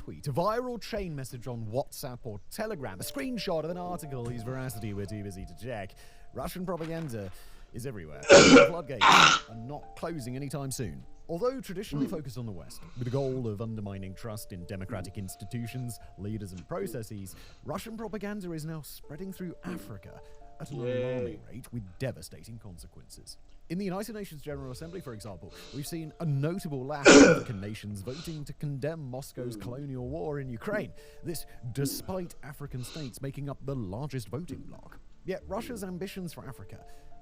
tweet, a viral chain message on WhatsApp or Telegram, a screenshot of an article whose veracity we're too busy to check. Russian propaganda is everywhere. The floodgates are not closing anytime soon. Although traditionally focused on the West, with the goal of undermining trust in democratic institutions, leaders, and processes, Russian propaganda is now spreading through Africa at an alarming rate with devastating consequences. In the United Nations General Assembly, for example, we've seen a notable lack of African nations voting to condemn Moscow's colonial war in Ukraine. This despite African states making up the largest voting bloc. Yet Russia's ambitions for Africa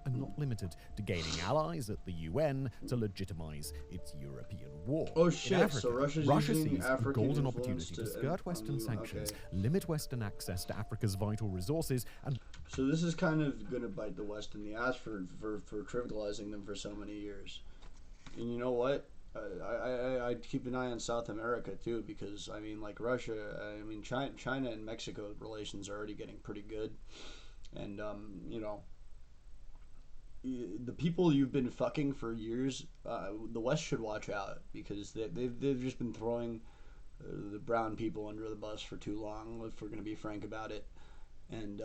are not limited to gaining allies at the UN to legitimize its European war. Oh shit, In Africa, so Russia using sees African a golden influence opportunity to skirt Western sanctions, limit Western access to Africa's vital resources, and So this is kind of going to bite the West in the ass for trivializing them for so many years. And you know what? I keep an eye on South America too, because I mean, like Russia, I mean China and Mexico relations are already getting pretty good, and you know, the people you've been fucking for years, the West should watch out, because they've just been throwing the brown people under the bus for too long, if we're going to be frank about it. And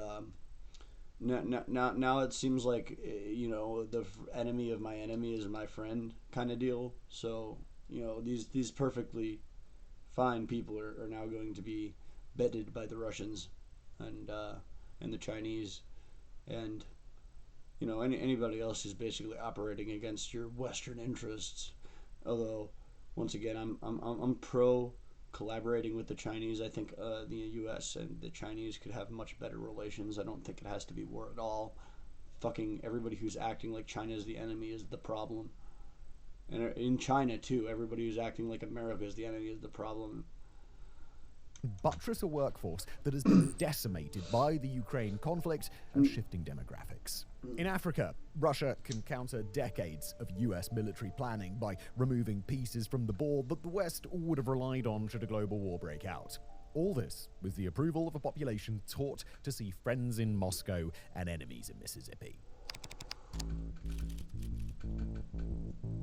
now it seems like, you know, the enemy of my enemy is my friend kind of deal. So, you know, these perfectly fine people are now going to be bedded by the Russians and the Chinese, and you know, anybody else who's basically operating against your Western interests. Although, once again, I'm pro collaborating with the Chinese. I think the U.S. and the Chinese could have much better relations. I don't think it has to be war at all. Fucking everybody who's acting like China is the enemy is the problem. And in China, too, everybody who's acting like America is the enemy is the problem. buttress a workforce that has been decimated by the Ukraine conflict and shifting demographics. In Africa, Russia can counter decades of US military planning by removing pieces from the board that the West would have relied on should a global war break out. All this with the approval of a population taught to see friends in Moscow and enemies in Mississippi.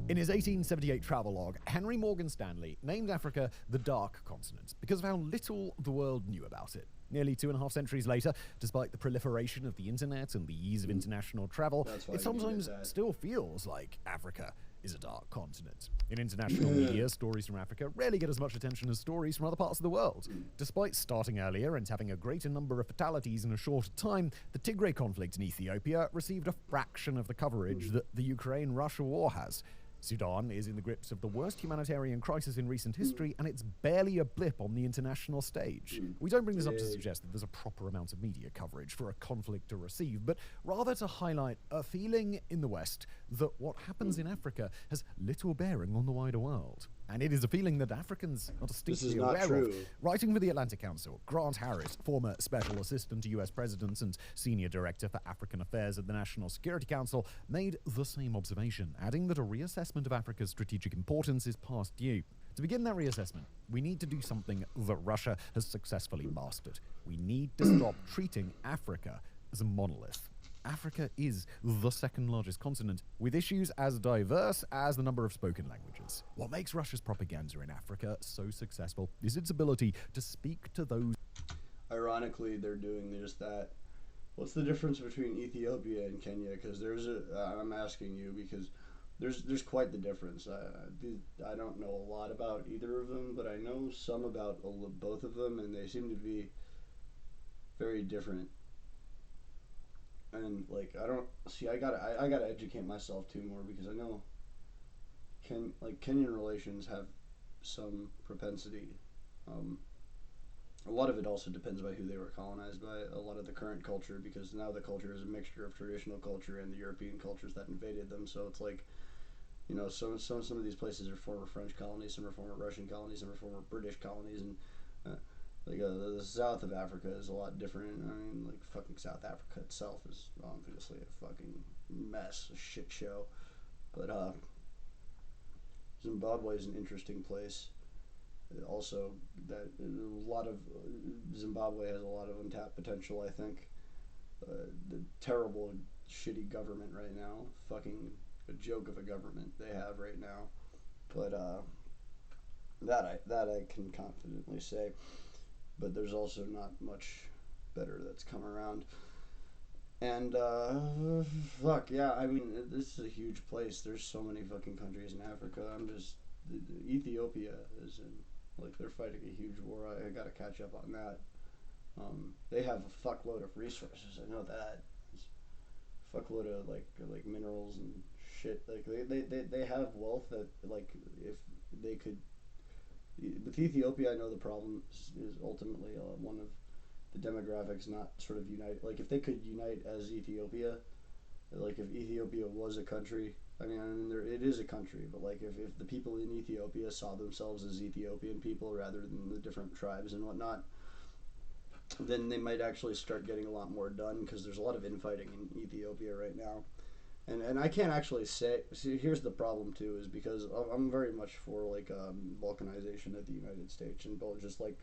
In his 1878 travelogue, Henry Morgan Stanley named Africa the Dark Continent because of how little the world knew about it. Nearly 2.5 centuries later, despite the proliferation of the internet and the ease of international travel, it sometimes still feels like Africa is a dark continent. In international media, stories from Africa rarely get as much attention as stories from other parts of the world. Despite starting earlier and having a greater number of fatalities in a shorter time, the Tigray conflict in Ethiopia received a fraction of the coverage that the Ukraine-Russia war has. Sudan is in the grips of the worst humanitarian crisis in recent history, and it's barely a blip on the international stage. We don't bring this up to suggest that there's a proper amount of media coverage for a conflict to receive, but rather to highlight a feeling in the West that what happens in Africa has little bearing on the wider world. And it is a feeling that Africans are distinctly aware of. Writing for the Atlantic Council, Grant Harris, former Special Assistant to US President and Senior Director for African Affairs at the National Security Council, made the same observation, adding that a reassessment of Africa's strategic importance is past due. To begin that reassessment, we need to do something that Russia has successfully mastered. We need to stop treating Africa as a monolith. Africa is the second largest continent, with issues as diverse as the number of spoken languages. What makes Russia's propaganda in Africa so successful is its ability to speak to those. Ironically, they're doing just that. What's the difference between Ethiopia and Kenya? Because I'm asking you because there's quite the difference. I don't know a lot about either of them, but I know some about both of them, and they seem to be very different. And like I gotta educate myself too more, because I know Kenyan relations have some propensity. A lot of it also depends by who they were colonized by. A lot of the current culture, because now the culture is a mixture of traditional culture and the European cultures that invaded them. So it's like, you know, some of these places are former French colonies, some are former Russian colonies, some are former British colonies, and the south of Africa is a lot different. I mean, like, fucking South Africa itself is obviously a fucking mess, a shit show. But Zimbabwe is an interesting place. Also, that a lot of Zimbabwe has a lot of untapped potential. I think the terrible, shitty government right now, fucking a joke of a government they have right now. But That I can confidently say. But there's also not much better that's come around. And fuck yeah, I mean this is a huge place. There's so many fucking countries in Africa. I'm just Ethiopia is in like they're fighting a huge war. I gotta catch up on that. They have a fuckload of resources. I know that. It's a fuckload of like minerals and shit. Like they have wealth that like if they could. With Ethiopia, I know the problem is ultimately one of the demographics not sort of unite. Like if they could unite as Ethiopia, like if Ethiopia was a country. I mean, it is a country, but like if the people in Ethiopia saw themselves as Ethiopian people rather than the different tribes and whatnot, then they might actually start getting a lot more done because there's a lot of infighting in Ethiopia right now. And I can't actually say. See, here's the problem too, is because I'm very much for like balkanization of the United States and just like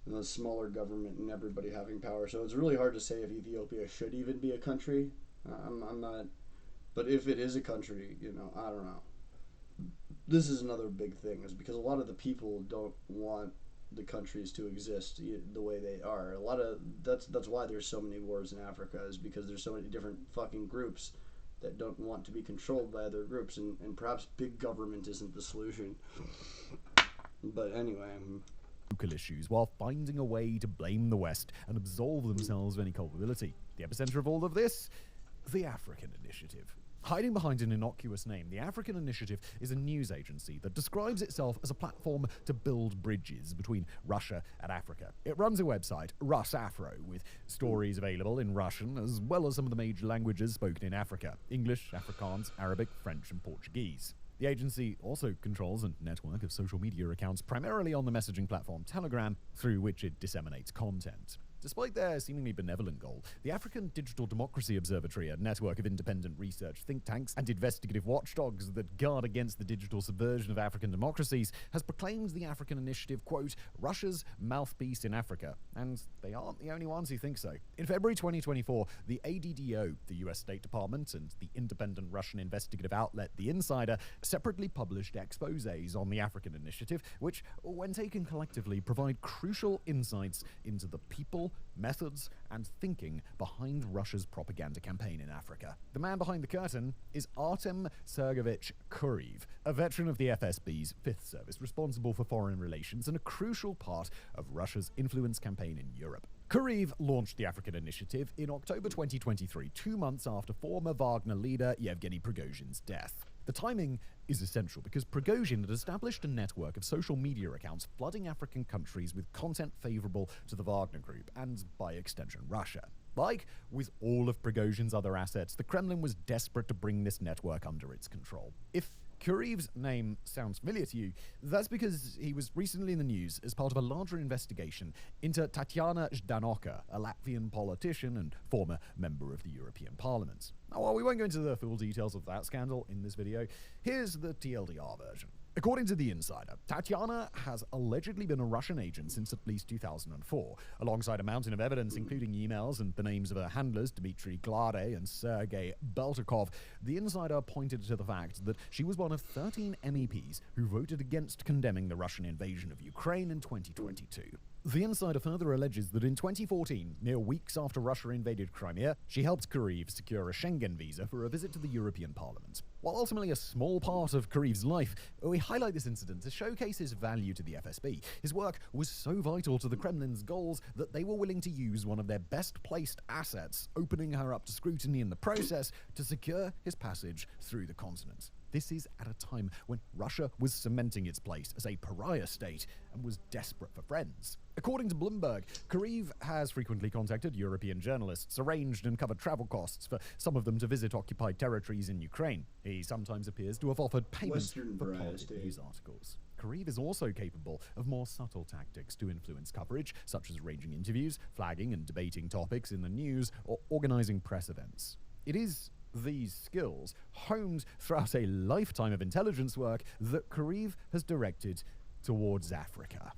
the smaller government and everybody having power. So it's really hard to say if Ethiopia should even be a country. I'm not, but if it is a country, I don't know. This is another big thing, is because a lot of the people don't want the countries to exist the way they are. A lot of that's why there's so many wars in Africa, is because there's so many different fucking groups that don't want to be controlled by other groups, and perhaps big government isn't the solution. But anyway, local issues while finding a way to blame the West and absolve themselves of any culpability. The epicenter of all of this? The African Initiative. Hiding behind an innocuous name, the African Initiative is a news agency that describes itself as a platform to build bridges between Russia and Africa. It runs a website, RusAfro, with stories available in Russian as well as some of the major languages spoken in Africa: English, Afrikaans, Arabic, French, and Portuguese. The agency also controls a network of social media accounts primarily on the messaging platform Telegram, through which it disseminates content. Despite their seemingly benevolent goal, the African Digital Democracy Observatory, a network of independent research think tanks and investigative watchdogs that guard against the digital subversion of African democracies, has proclaimed the African Initiative, quote, Russia's mouthpiece in Africa. And they aren't the only ones who think so. In February 2024, the ADDO, the US State Department, and the independent Russian investigative outlet The Insider separately published exposés on the African Initiative, which, when taken collectively, provide crucial insights into the people, methods, and thinking behind Russia's propaganda campaign in Africa. The man behind the curtain is Artem Sergeyevich Kuriv, a veteran of the FSB's Fifth Service, responsible for foreign relations and a crucial part of Russia's influence campaign in Europe. Kuriv launched the African Initiative in October 2023, 2 months after former Wagner leader Yevgeny Prigozhin's death. The timing is essential because Prigozhin had established a network of social media accounts flooding African countries with content favorable to the Wagner Group and, by extension, Russia. Like with all of Prigozhin's other assets, the Kremlin was desperate to bring this network under its control. If Kuriv's name sounds familiar to you, that's because he was recently in the news as part of a larger investigation into Tatiana Ždanoka, a Latvian politician and former member of the European Parliament. Now, while we won't go into the full details of that scandal in this video, here's the TLDR version. According to The Insider, Tatiana has allegedly been a Russian agent since at least 2004, alongside a mountain of evidence including emails and the names of her handlers, Dmitry Glade and Sergei Beltakov. The Insider pointed to the fact that she was one of 13 MEPs who voted against condemning the Russian invasion of Ukraine in 2022. The Insider further alleges that in 2014, mere weeks after Russia invaded Crimea, she helped Kuriv secure a Schengen visa for a visit to the European Parliament. While ultimately a small part of Kuriv's life, we highlight this incident to showcase his value to the FSB. His work was so vital to the Kremlin's goals that they were willing to use one of their best-placed assets, opening her up to scrutiny in the process, to secure his passage through the continent. This is at a time when Russia was cementing its place as a pariah state and was desperate for friends. According to Bloomberg, Kuriv has frequently contacted European journalists, arranged and covered travel costs for some of them to visit occupied territories in Ukraine. He sometimes appears to have offered payments for positive news articles. Kuriv is also capable of more subtle tactics to influence coverage, such as arranging interviews, flagging and debating topics in the news, or organizing press events. It is these skills, honed throughout a lifetime of intelligence work, that Kuriv has directed towards Africa.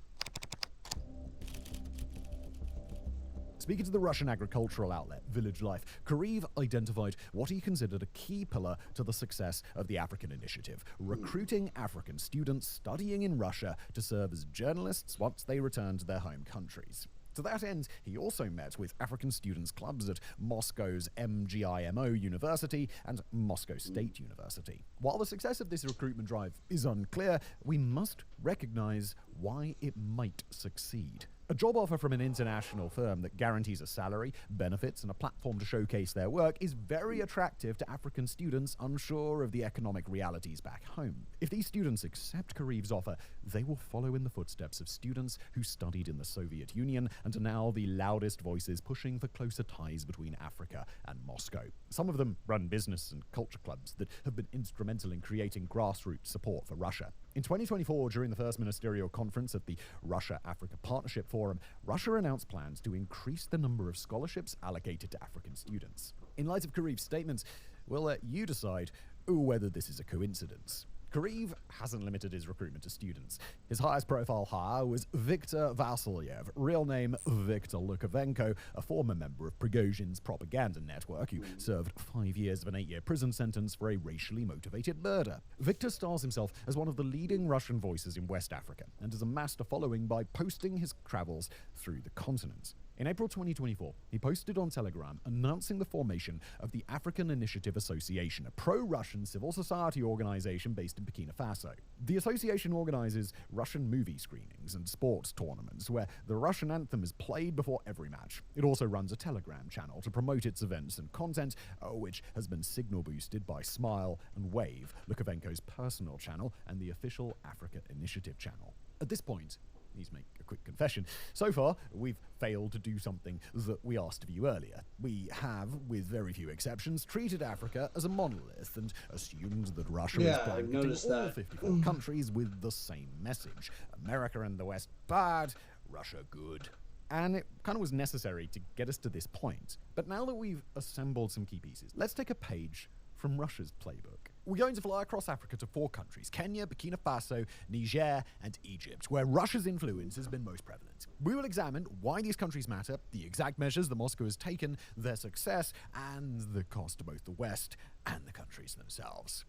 Speaking to the Russian agricultural outlet Village Life, Kareev identified what he considered a key pillar to the success of the African Initiative: recruiting African students studying in Russia to serve as journalists once they returned to their home countries. To that end, he also met with African students' clubs at Moscow's MGIMO University and Moscow State University. While the success of this recruitment drive is unclear, we must recognize why it might succeed. A job offer from an international firm that guarantees a salary, benefits, and a platform to showcase their work is very attractive to African students unsure of the economic realities back home. If these students accept Kareev's offer, they will follow in the footsteps of students who studied in the Soviet Union and are now the loudest voices pushing for closer ties between Africa and Moscow. Some of them run business and culture clubs that have been instrumental in creating grassroots support for Russia. In 2024, during the first ministerial conference at the Russia-Africa Partnership Forum, Russia announced plans to increase the number of scholarships allocated to African students. In light of Kareev's statements, we'll let you decide whether this is a coincidence. Kareev hasn't limited his recruitment to students. His highest profile hire was Viktor Vasilyev, real name Viktor Lukavenko, a former member of Prigozhin's propaganda network who served 5 years of an 8-year prison sentence for a racially motivated murder. Viktor styles himself as one of the leading Russian voices in West Africa and has amassed a following by posting his travels through the continent. In April 2024, he posted on Telegram announcing the formation of the African Initiative Association, a pro-Russian civil society organization based in Burkina Faso. The association organizes Russian movie screenings and sports tournaments where the Russian anthem is played before every match. It also runs a Telegram channel to promote its events and content, which has been signal boosted by Smile and Wave, Lukavenko's personal channel, and the official Africa Initiative channel. At this point, need to make a quick confession. So far, we've failed to do something that we asked of you earlier. We have, with very few exceptions, treated Africa as a monolith and assumed that Russia is blanketing all 54 countries with the same message. America and the West bad, Russia good. And it kind of was necessary to get us to this point. But now that we've assembled some key pieces, let's take a page from Russia's playbook. We're going to fly across Africa to 4 countries: Kenya, Burkina Faso, Niger, and Egypt, where Russia's influence has been most prevalent. We will examine why these countries matter, the exact measures that Moscow has taken, their success, and the cost to both the West and the countries themselves.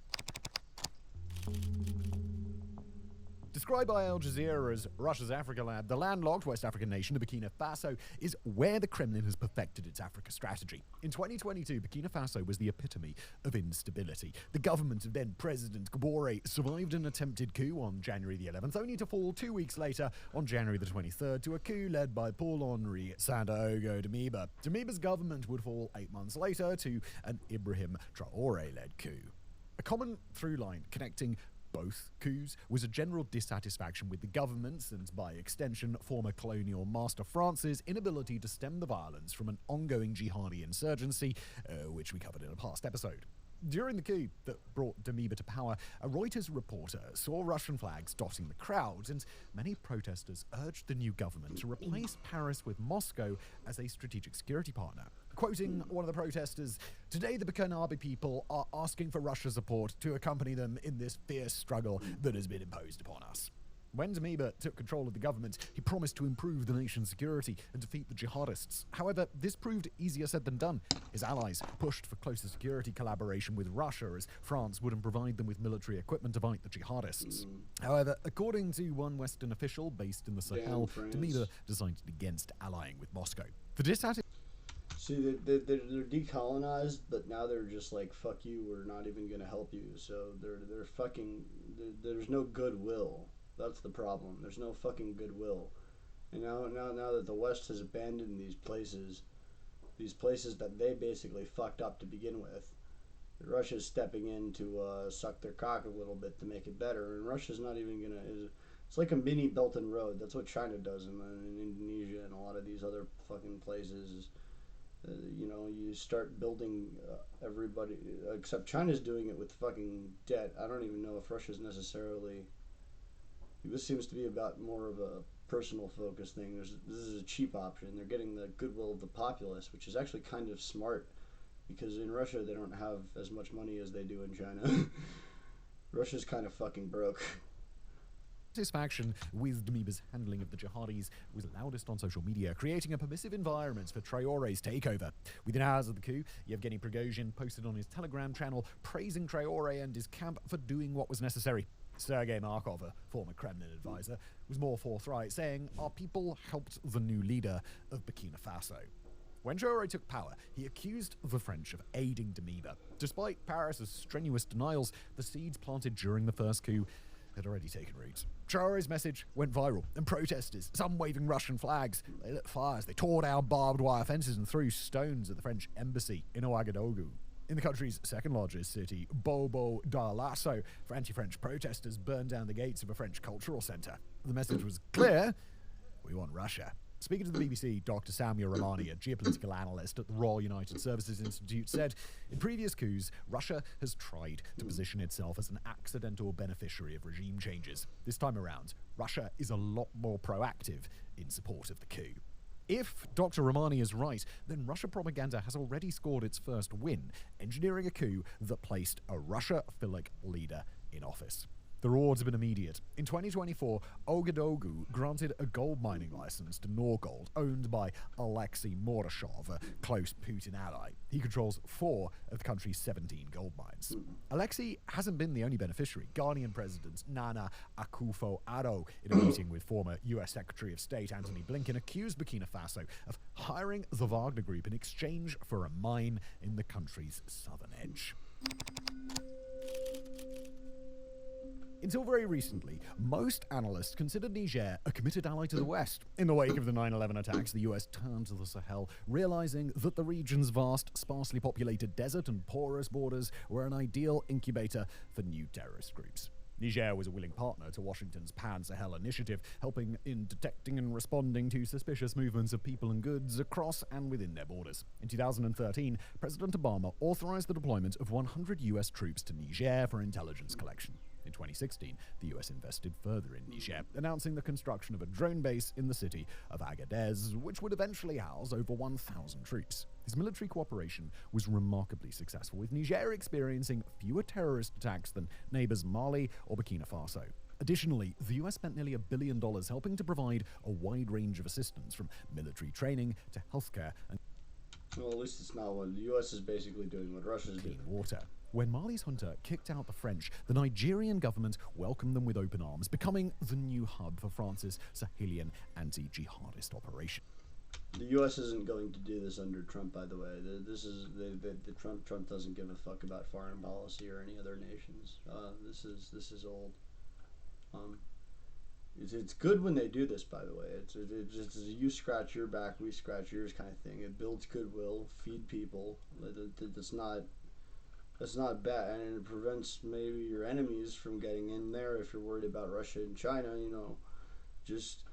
Described by Al Jazeera as Russia's Africa Lab, the landlocked West African nation of Burkina Faso is where the Kremlin has perfected its Africa strategy. In 2022, Burkina Faso was the epitome of instability. The government of then President Kabore survived an attempted coup on January the 11th, only to fall 2 weeks later on January the 23rd to a coup led by Paul-Henri Sandaogo Damiba. Damiba's government would fall 8 months later to an Ibrahim Traore-led coup. A common through line connecting both coups was a general dissatisfaction with the government's, and by extension, former colonial master France's, inability to stem the violence from an ongoing jihadi insurgency, which we covered in a past episode. During the coup that brought Damiba to power, a Reuters reporter saw Russian flags dotting the crowd, and many protesters urged the new government to replace Paris with Moscow as a strategic security partner. Quoting one of the protesters, "Today the Burkinabe people are asking for Russia's support to accompany them in this fierce struggle that has been imposed upon us." When Damiba took control of the government, he promised to improve the nation's security and defeat the jihadists. However, this proved easier said than done. His allies pushed for closer security collaboration with Russia, as France wouldn't provide them with military equipment to fight the jihadists. However, according to one Western official based in the Sahel, Damiba decided against allying with Moscow. The dissatisfaction. See, they're decolonized, but now they're just like, fuck you, we're not even going to help you. So they're fucking, there's no goodwill. That's the problem. There's no fucking goodwill. And now that the West has abandoned these places that they basically fucked up to begin with, Russia's stepping in to suck their cock a little bit to make it better. And Russia's not even going to... It's like a mini Belt and Road. That's what China does in Indonesia and a lot of these other fucking places. You start building everybody... Except China's doing it with fucking debt. I don't even know if Russia's necessarily... This seems to be about more of a personal focus thing. This is a cheap option. They're getting the goodwill of the populace, which is actually kind of smart, because in Russia they don't have as much money as they do in China. Russia's kind of fucking broke. Dissatisfaction with Damiba's handling of the jihadis was loudest on social media, creating a permissive environment for Traore's takeover. Within hours of the coup, Yevgeny Prigozhin posted on his Telegram channel praising Traore and his camp for doing what was necessary. Sergei Markov, a former Kremlin advisor, was more forthright, saying, "Our people helped the new leader of Burkina Faso." When Traore took power, he accused the French of aiding Damiba. Despite Paris's strenuous denials, the seeds planted during the first coup had already taken root. Traore's message went viral, and protesters, some waving Russian flags, they lit fires, they tore down barbed wire fences and threw stones at the French embassy in Ouagadougou. In the country's second largest city, Bobo Dioulasso, anti-French protesters burned down the gates of a French cultural centre. The message was clear: we want Russia. Speaking to the BBC, Dr. Samuel Romani, a geopolitical analyst at the Royal United Services Institute, said, in previous coups, Russia has tried to position itself as an accidental beneficiary of regime changes. This time around, Russia is a lot more proactive in support of the coup. If Dr. Romani is right, then Russia propaganda has already scored its first win, engineering a coup that placed a Russia-philic leader in office. The rewards have been immediate. In 2024, Ouagadougou granted a gold mining license to Norgold, owned by Alexei Mordashov, a close Putin ally. He controls 4 of the country's 17 gold mines. Alexei hasn't been the only beneficiary. Ghanaian President Nana Akufo-Addo, in a meeting with former US Secretary of State Antony Blinken, accused Burkina Faso of hiring the Wagner Group in exchange for a mine in the country's southern edge. Until very recently, most analysts considered Niger a committed ally to the West. In the wake of the 9/11 attacks, the US turned to the Sahel, realizing that the region's vast, sparsely populated desert and porous borders were an ideal incubator for new terrorist groups. Niger was a willing partner to Washington's Pan-Sahel initiative, helping in detecting and responding to suspicious movements of people and goods across and within their borders. In 2013, President Obama authorized the deployment of 100 US troops to Niger for intelligence collection. In 2016, the US invested further in Niger, announcing the construction of a drone base in the city of Agadez, which would eventually house over 1,000 troops. This military cooperation was remarkably successful, with Niger experiencing fewer terrorist attacks than neighbors Mali or Burkina Faso. Additionally, the US spent nearly $1 billion helping to provide a wide range of assistance, from military training to healthcare and Well, at least it's not what the US is basically doing what Russia's doing. clean water. When Mali's junta kicked out the French, the Nigerian government welcomed them with open arms, becoming the new hub for France's Sahelian anti-jihadist operation. The U.S. isn't going to do this under Trump, by the way. Trump doesn't give a fuck about foreign policy or any other nations. This is old. It's good when they do this, by the way. It's just you scratch your back, we scratch yours kind of thing. It builds goodwill, feed people. That's not bad, and it prevents maybe your enemies from getting in there. If you're worried about Russia and China, just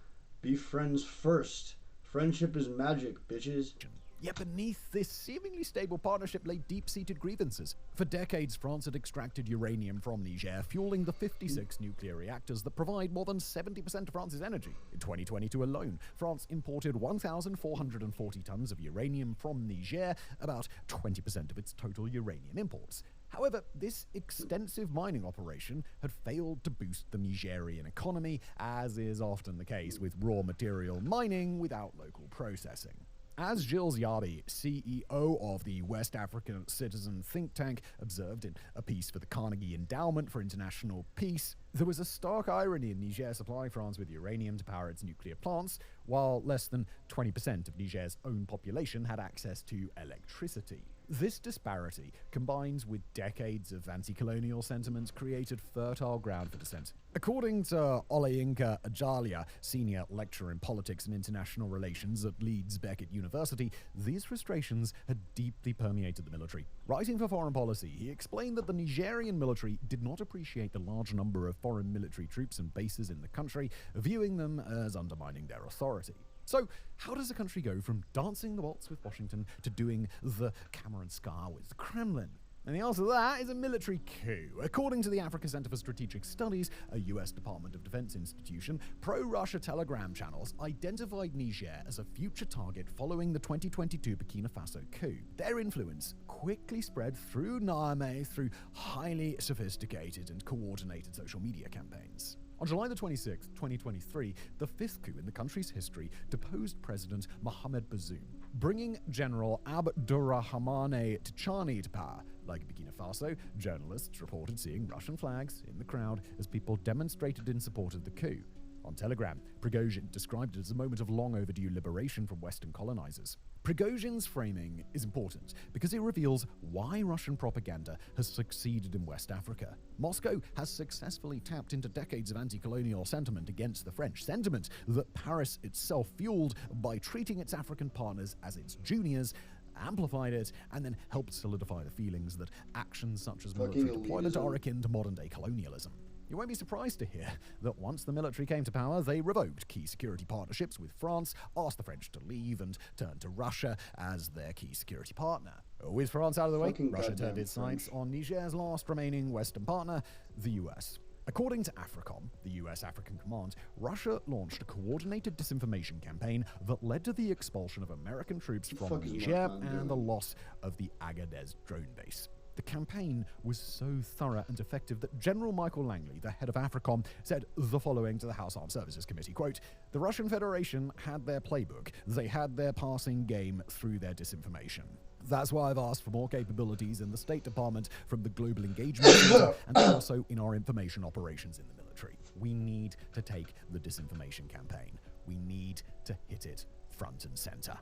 be friends first. Friendship is magic, bitches. Yet beneath this seemingly stable partnership lay deep-seated grievances. For decades, France had extracted uranium from Niger, fueling the 56 nuclear reactors that provide more than 70% of France's energy. In 2022 alone, France imported 1,440 tons of uranium from Niger, about 20% of its total uranium imports. However, this extensive mining operation had failed to boost the Nigerian economy, as is often the case with raw material mining without local processing. As Gilles Yabi, CEO of the West African Citizen think tank, observed in a piece for the Carnegie Endowment for International Peace, there was a stark irony in Niger supplying France with uranium to power its nuclear plants, while less than 20% of Niger's own population had access to electricity. This disparity, combined with decades of anti-colonial sentiments, created fertile ground for dissent. According to Olayinka Ajalia, senior lecturer in politics and international relations at Leeds Beckett University, these frustrations had deeply permeated the military. Writing for Foreign Policy, he explained that the Nigerian military did not appreciate the large number of foreign military troops and bases in the country, viewing them as undermining their authority. So, how does a country go from dancing the waltz with Washington to doing the Cameron Scar with the Kremlin? And the answer to that is a military coup. According to the Africa Center for Strategic Studies, a US Department of Defense institution, pro-Russia Telegram channels identified Niger as a future target following the 2022 Burkina Faso coup. Their influence quickly spread through Niamey through highly sophisticated and coordinated social media campaigns. On July the 26th, 2023, the fifth coup in the country's history deposed President Mohamed Bazoum, bringing General Abdurrahmane Tchani to power. Like Burkina Faso, journalists reported seeing Russian flags in the crowd as people demonstrated in support of the coup. On Telegram, Prigozhin described it as a moment of long overdue liberation from Western colonizers. Prigozhin's framing is important because it reveals why Russian propaganda has succeeded in West Africa. Moscow has successfully tapped into decades of anti-colonial sentiment against the French, sentiment that Paris itself fueled by treating its African partners as its juniors, amplified it, and then helped solidify the feelings that actions such as military deployment are akin to modern-day colonialism. You won't be surprised to hear that once the military came to power, they revoked key security partnerships with France, asked the French to leave, and turned to Russia as their key security partner. With France out of the way, Russia turned its sights on Niger's last remaining Western partner, the US. According to AFRICOM, the US African Command, Russia launched a coordinated disinformation campaign that led to the expulsion of American troops from Niger and the loss of the Agadez drone base. The campaign was so thorough and effective that General Michael Langley, the head of AFRICOM, said the following to the House Armed Services Committee, quote, "The Russian Federation had their playbook. They had their passing game through their disinformation. That's why I've asked for more capabilities in the State Department from the Global Engagement Center and also in our information operations in the military. We need to take the disinformation campaign. We need to hit it front and center."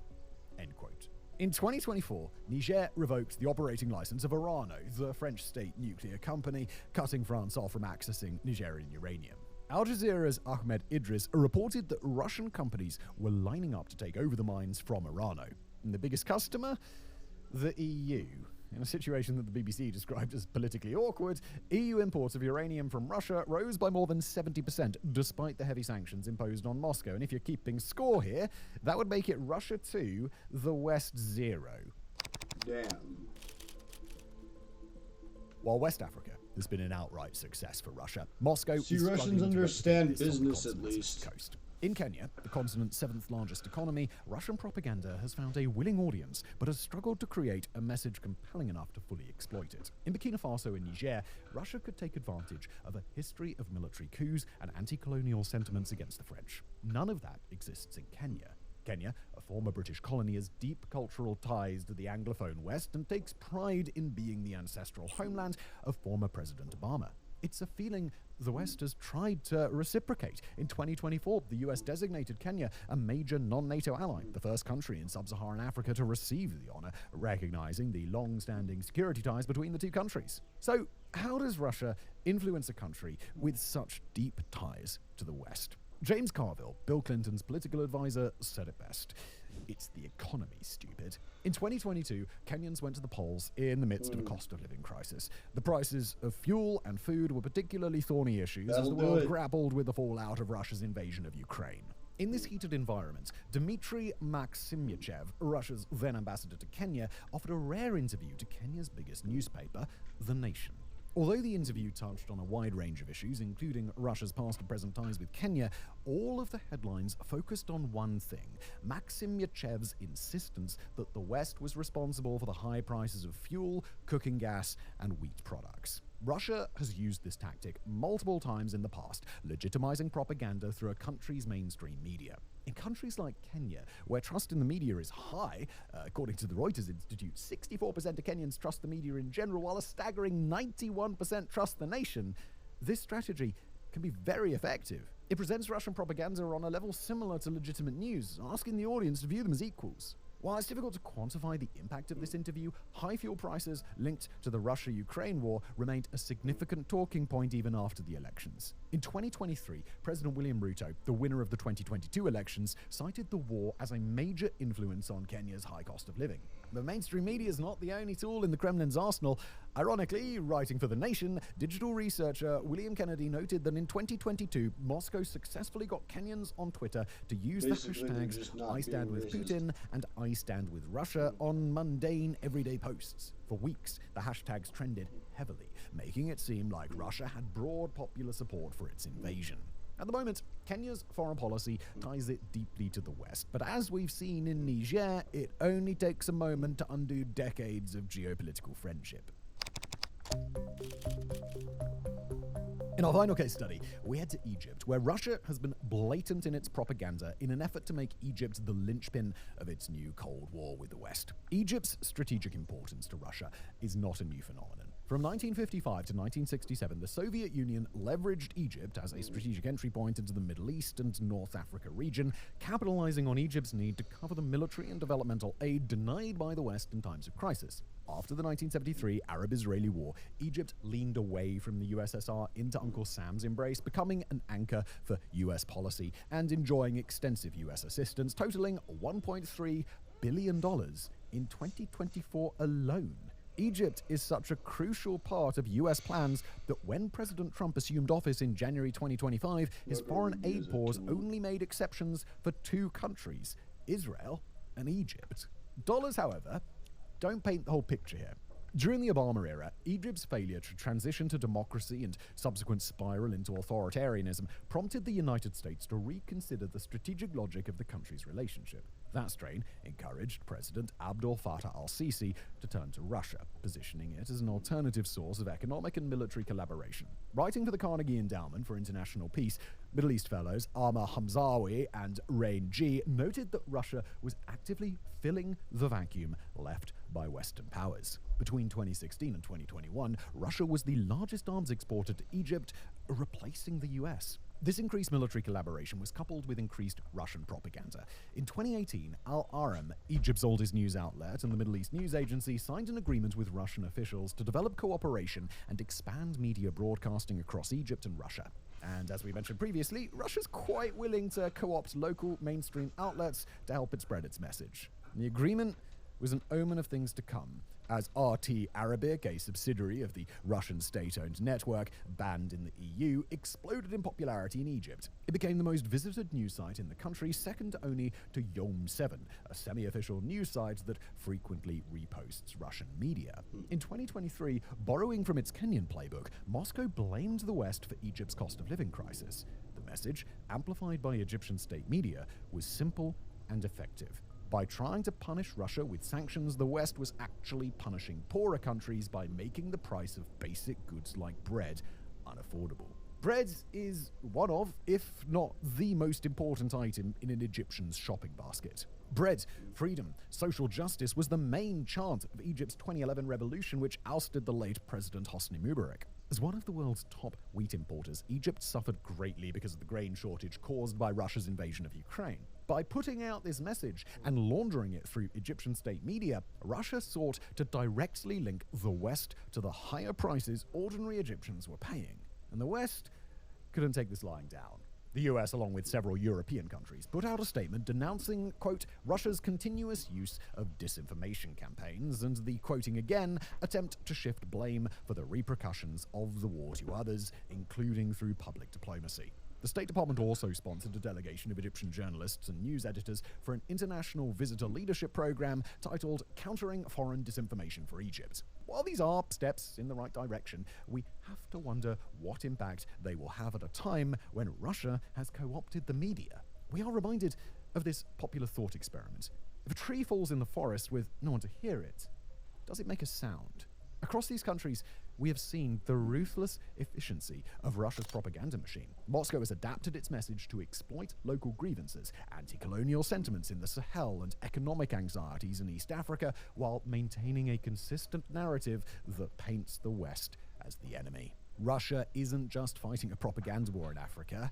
End quote. In 2024, Niger revoked the operating license of Orano, the French state nuclear company, cutting France off from accessing Nigerian uranium. Al Jazeera's Ahmed Idris reported that Russian companies were lining up to take over the mines from Orano. And the biggest customer? The EU. In a situation that the BBC described as politically awkward, EU imports of uranium from Russia rose by more than 70% despite the heavy sanctions imposed on Moscow. And if you're keeping score here, that would make it Russia 2, the West 0. Damn. While West Africa has been an outright success for Russia, Moscow See, is Russians understand business at least. least. Coast. In Kenya, the continent's seventh largest economy, Russian propaganda has found a willing audience, but has struggled to create a message compelling enough to fully exploit it. In Burkina Faso and Niger, Russia could take advantage of a history of military coups and anti-colonial sentiments against the French. None of that exists in Kenya. Kenya, a former British colony, has deep cultural ties to the Anglophone West and takes pride in being the ancestral homeland of former President Obama. It's a feeling the West has tried to reciprocate. In 2024, the US designated Kenya a major non-NATO ally, the first country in sub-Saharan Africa to receive the honor, recognizing the long-standing security ties between the two countries. So, how does Russia influence a country with such deep ties to the West? James Carville, Bill Clinton's political advisor, said it best. It's the economy, stupid. In 2022, Kenyans went to the polls in the midst of a cost of living crisis. The prices of fuel and food were particularly thorny issues as the world grappled with the fallout of Russia's invasion of Ukraine. In this heated environment, Dmitry Maximyachev, Russia's then ambassador to Kenya, offered a rare interview to Kenya's biggest newspaper, The Nation. Although the interview touched on a wide range of issues, including Russia's past and present ties with Kenya, all of the headlines focused on one thing: Maximyachev's insistence that the West was responsible for the high prices of fuel, cooking gas, and wheat products. Russia has used this tactic multiple times in the past, legitimizing propaganda through a country's mainstream media. In countries like Kenya, where trust in the media is high, according to the Reuters Institute, 64% of Kenyans trust the media in general, while a staggering 91% trust the nation, this strategy can be very effective. It presents Russian propaganda on a level similar to legitimate news, asking the audience to view them as equals. While it's difficult to quantify the impact of this interview, high fuel prices linked to the Russia-Ukraine war remained a significant talking point even after the elections. In 2023, President William Ruto, the winner of the 2022 elections, cited the war as a major influence on Kenya's high cost of living. The mainstream media is not the only tool in the Kremlin's arsenal. Ironically, writing for The Nation, digital researcher William Kennedy noted that in 2022, Moscow successfully got Kenyans on Twitter to use the hashtags I stand with Putin and I stand with Russia on mundane, everyday posts. For weeks, the hashtags trended heavily, making it seem like Russia had broad popular support for its invasion. At the moment, Kenya's foreign policy ties it deeply to the West, but as we've seen in Niger, it only takes a moment to undo decades of geopolitical friendship. In our final case study, we head to Egypt, where Russia has been blatant in its propaganda in an effort to make Egypt the linchpin of its new Cold War with the West. Egypt's strategic importance to Russia is not a new phenomenon. From 1955 to 1967, the Soviet Union leveraged Egypt as a strategic entry point into the Middle East and North Africa region, capitalizing on Egypt's need to cover the military and developmental aid denied by the West in times of crisis. After the 1973 Arab-Israeli War, Egypt leaned away from the USSR into Uncle Sam's embrace, becoming an anchor for US policy and enjoying extensive US assistance, totaling $1.3 billion in 2024 alone. Egypt is such a crucial part of US plans that when President Trump assumed office in January 2025, his foreign aid pause only made exceptions for two countries, Israel and Egypt. Dollars, however, don't paint the whole picture here. During the Obama era, Egypt's failure to transition to democracy and subsequent spiral into authoritarianism prompted the United States to reconsider the strategic logic of the country's relationship. That strain encouraged President Abdel Fattah al-Sisi to turn to Russia, positioning it as an alternative source of economic and military collaboration. Writing for the Carnegie Endowment for International Peace, Middle East fellows Amr Hamzawi and Rain G noted that Russia was actively filling the vacuum left by Western powers. Between 2016 and 2021, Russia was the largest arms exporter to Egypt, replacing the US. This increased military collaboration was coupled with increased Russian propaganda. In 2018, Al-Aram, Egypt's oldest news outlet and the Middle East News Agency, signed an agreement with Russian officials to develop cooperation and expand media broadcasting across Egypt and Russia. And as we mentioned previously, Russia's quite willing to co-opt local mainstream outlets to help it spread its message. The agreement was an omen of things to come, as RT Arabic, a subsidiary of the Russian state-owned network banned in the EU, exploded in popularity in Egypt. It became the most visited news site in the country, second only to Yom 7, a semi-official news site that frequently reposts Russian media. In 2023, borrowing from its Kenyan playbook, Moscow blamed the West for Egypt's cost of living crisis. The message, amplified by Egyptian state media, was simple and effective. By trying to punish Russia with sanctions, the West was actually punishing poorer countries by making the price of basic goods like bread unaffordable. Bread is one of, if not the most important item in an Egyptian's shopping basket. Bread, freedom, social justice was the main chant of Egypt's 2011 revolution, which ousted the late President Hosni Mubarak. As one of the world's top wheat importers, Egypt suffered greatly because of the grain shortage caused by Russia's invasion of Ukraine. By putting out this message and laundering it through Egyptian state media, Russia sought to directly link the West to the higher prices ordinary Egyptians were paying. And the West couldn't take this lying down. The US, along with several European countries, put out a statement denouncing, quote, Russia's continuous use of disinformation campaigns and the, quoting again, attempt to shift blame for the repercussions of the war to others, including through public diplomacy. The State Department also sponsored a delegation of Egyptian journalists and news editors for an international visitor leadership program titled Countering Foreign Disinformation for Egypt. While these are steps in the right direction, we have to wonder what impact they will have at a time when Russia has co-opted the media. We are reminded of this popular thought experiment. If a tree falls in the forest with no one to hear it, does it make a sound? Across these countries, we have seen the ruthless efficiency of Russia's propaganda machine. Moscow has adapted its message to exploit local grievances, anti-colonial sentiments in the Sahel, and economic anxieties in East Africa, while maintaining a consistent narrative that paints the West as the enemy. Russia isn't just fighting a propaganda war in Africa,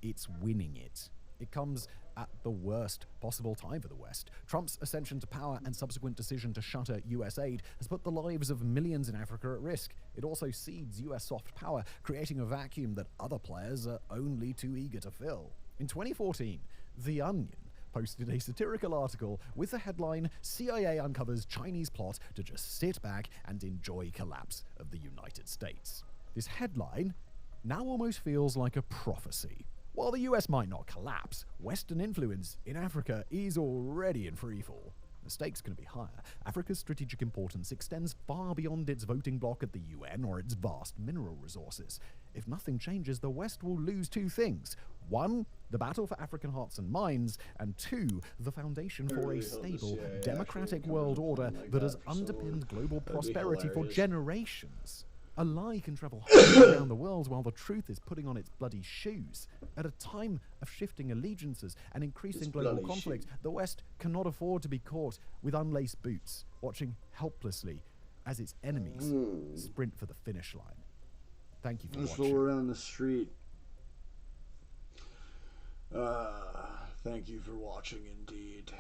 it's winning it. It comes at the worst possible time for the West. Trump's ascension to power and subsequent decision to shutter US aid has put the lives of millions in Africa at risk. It also cedes US soft power, creating a vacuum that other players are only too eager to fill. In 2014, The Onion posted a satirical article with the headline, CIA uncovers Chinese plot to just sit back and enjoy collapse of the United States. This headline now almost feels like a prophecy. While the US might not collapse, Western influence in Africa is already in freefall. The stakes can be higher. Africa's strategic importance extends far beyond its voting bloc at the UN or its vast mineral resources. If nothing changes, the West will lose two things. One, the battle for African hearts and minds, and two, the foundation for a stable, democratic world order that has underpinned global prosperity for generations. A lie can travel halfway around the world while the truth is putting on its bloody shoes. At a time of shifting allegiances and increasing global conflict, the West cannot afford to be caught with unlaced boots, watching helplessly as its enemies sprint for the finish line. Thank you for watching. Let's roll around the street. Thank you for watching, indeed.